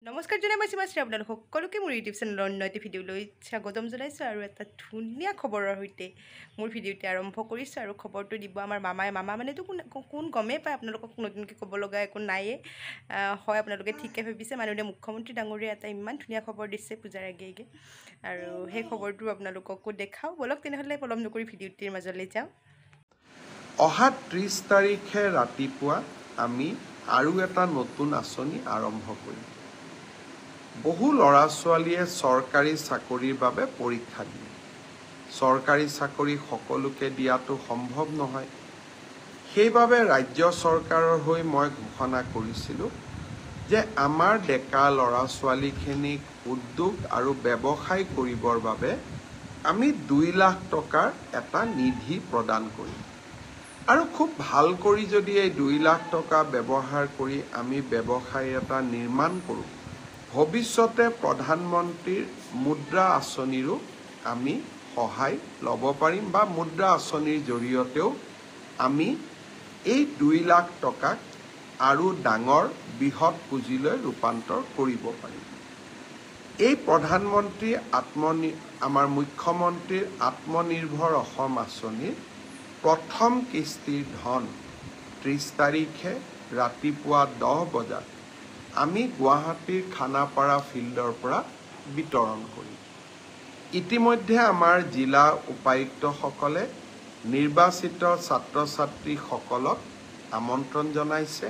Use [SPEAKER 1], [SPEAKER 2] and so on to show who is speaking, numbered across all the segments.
[SPEAKER 1] নমস্কাৰ জনাই মই সীমাশ্ৰী আপোনালোক সকলোকে মোৰ ইউটিউব চেনেলৰ অন্য এটি ভিডিঅ'লৈ স্বাগতম জনাইছোঁ আৰু এটা ধুনীয়া খবৰৰ সৈতে মোৰ ভিডিঅ'টি আৰম্ভ কৰিছোঁ আৰু খবৰটো দিব আমাৰ মামা মানেতো কোন গমেই পায় আপোনালোকক নতুনকৈ ক'ব লগা একো নাইয়ে হয় আপোনালোকে ঠিকে ভাবিছে মাননীয় মুখ্যমন্ত্ৰী ডাঙৰীয়াই এটা ইমান ধুনীয়া খবৰ দিছে পূজাৰ আগে আৰু সেই খবৰটো আপোনালোককো দেখাওঁ বলক তেনেহ'লে পলম নকৰি ভিডিঅ'টিৰ মাজলৈ যাওঁ
[SPEAKER 2] অহা 30 তাৰিখে ৰাতিপুৱা আমি আৰু এটা নতুন আঁচনি আৰম্ভ কৰিম বহু ল'ৰা ছোৱালীয়ে চৰকাৰী চাকৰিৰ বাবে পৰীক্ষা দিয়ে চৰকাৰী চাকৰি সকলোকে দিয়াটো সম্ভৱ নহয় সেইবাবে ৰাজ্য চৰকাৰৰ হৈ মই ঘোষণা কৰিছিলোঁ যে আমাৰ ডেকা ল'ৰা ছোৱালীখিনিক উদ্যোগ আৰু ব্যৱসায় কৰিবৰ বাবে আমি 2 লাখ টকাৰ এটা নিধি প্ৰদান কৰিম আৰু খুব ভাল কৰি যদি এই 2 লাখ টকা ব্যৱহাৰ কৰি আমি ব্যৱসায় এটা নিৰ্মাণ কৰোঁ ভৱিষ্যতে প্ৰধানমন্ত্ৰীৰ মুদ্ৰা আঁচনিৰো আমি সহায় ল'ব পাৰিম বা মুদ্ৰা আঁচনিৰ জৰিয়তেও আমি এই 2 লাখ টকাক আৰু ডাঙৰ বৃহৎ পুঁজিলৈ ৰূপান্তৰ কৰিব পাৰিম এই প্ৰধানমন্ত্ৰী আমাৰ মুখ্যমন্ত্ৰীৰ আত্মনিৰ্ভৰ অসম আঁচনিৰ প্ৰথম কিস্তিৰ ধন 30 তাৰিখে ৰাতিপুৱা 10 বজাত আমি গুৱাহাটীৰ খানাপাৰা ফিল্ডৰ পৰা বিতৰণ কৰিম ইতিমধ্যে আমাৰ জিলা উপায়ুক্তসকলে নিৰ্বাচিত ছাত্ৰ ছাত্ৰীসকলক আমন্ত্ৰণ জনাইছে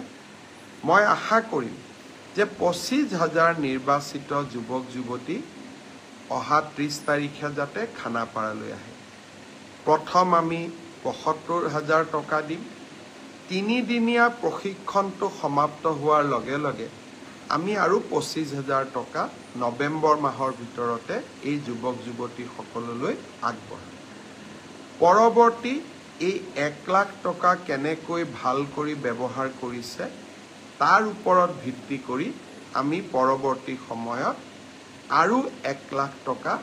[SPEAKER 2] মই আশা কৰিম যে 25,000 নিৰ্বাচিত যুৱক যুৱতী অহা 30 তাৰিখে যাতে খানাপাৰালৈ আহে প্ৰথম আমি ৭৫,000 টকা দিম 3 দিনীয়া প্ৰশিক্ষণটো সমাপ্ত হোৱাৰ লগে লগে আমি আৰু 25,000 টকা নৱেম্বৰ মাহৰ ভিতৰতে এই যুৱক যুৱতীসকললৈ আগবঢ়াম পৰৱৰ্তী এই 1 লাখ টকা কেনেকৈ ভাল কৰি ব্যৱহাৰ কৰিছে তাৰ ওপৰত ভিত্তি কৰি আমি পৰৱৰ্তী সময়ত আৰু 1 লাখ টকা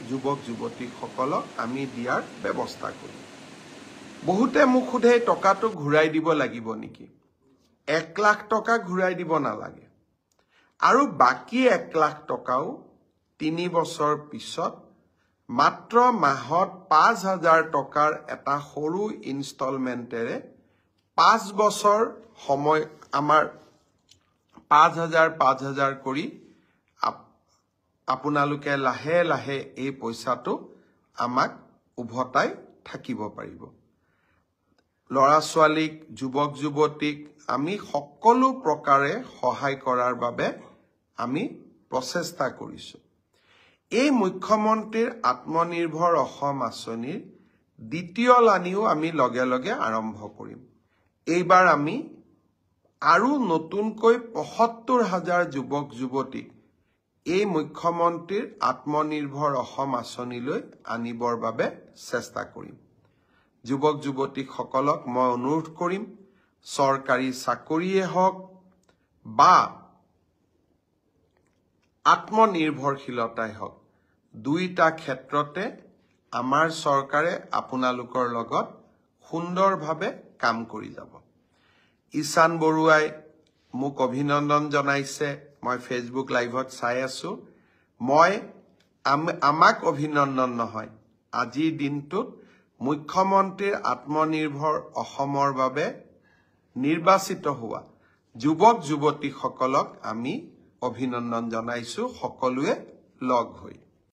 [SPEAKER 2] যুৱক যুৱতীসকলক আমি দিয়াৰ ব্যৱস্থা কৰিম বহুতে মোক সোধে টকাটো ঘূৰাই দিব লাগিব নেকি 1 লাখ টকা ঘূৰাই দিব নালাগে আৰু বাকি 1 লাখ টকাও 3 বছৰ পিছত মাত্ৰ মাহত 5,000 টকাৰ এটা সৰু ইনষ্টলমেন্টেৰে 5 বছৰ সময় আমাৰ 5,000 কৰি আপোনালোকে লাহে লাহে এই পইচাটো আমাক উভতাই থাকিব পাৰিব ল'ৰা ছোৱালীক যুৱক যুৱতীক আমি সকলো প্ৰকাৰে সহায় কৰাৰ বাবে আমি প্ৰচেষ্টা কৰিছো এই মুখ্যমন্ত্ৰীৰ আত্মনিৰ্ভৰ অসম আঁচনিৰ দ্বিতীয় লানিও আমি লগে লগে আৰম্ভ কৰিম এইবাৰ আমি আৰু নতুনকৈ ৭৫,000 যুৱক যুৱতীক এই মুখ্যমন্ত্ৰীৰ আত্মনিৰ্ভৰ অসম আঁচনিলৈ আনিবৰ বাবে চেষ্টা কৰিম যুৱক যুৱতীসকলক মই অনুৰোধ কৰিম চৰকাৰী চাকৰিয়ে হওক বা আত্মনিৰ্ভৰশীলতাই হওক দুইটা ক্ষেত্ৰতে আমাৰ চৰকাৰে আপোনালোকৰ লগত সুন্দৰভাৱে কাম কৰি যাব ঈশান বৰুৱাই মোক অভিনন্দন জনাইছে মই ফেচবুক লাইভত চাই আছো মই আমাক অভিনন্দন নহয় আজিৰ দিনটোত মুখ্যমন্ত্ৰীৰ আত্মনিৰ্ভৰ অসমৰ বাবে নিৰ্বাচিত হোৱা যুৱক যুৱতীসকলক আমি অভিনন্দন জনাইছো সকলোৱে লগ হৈ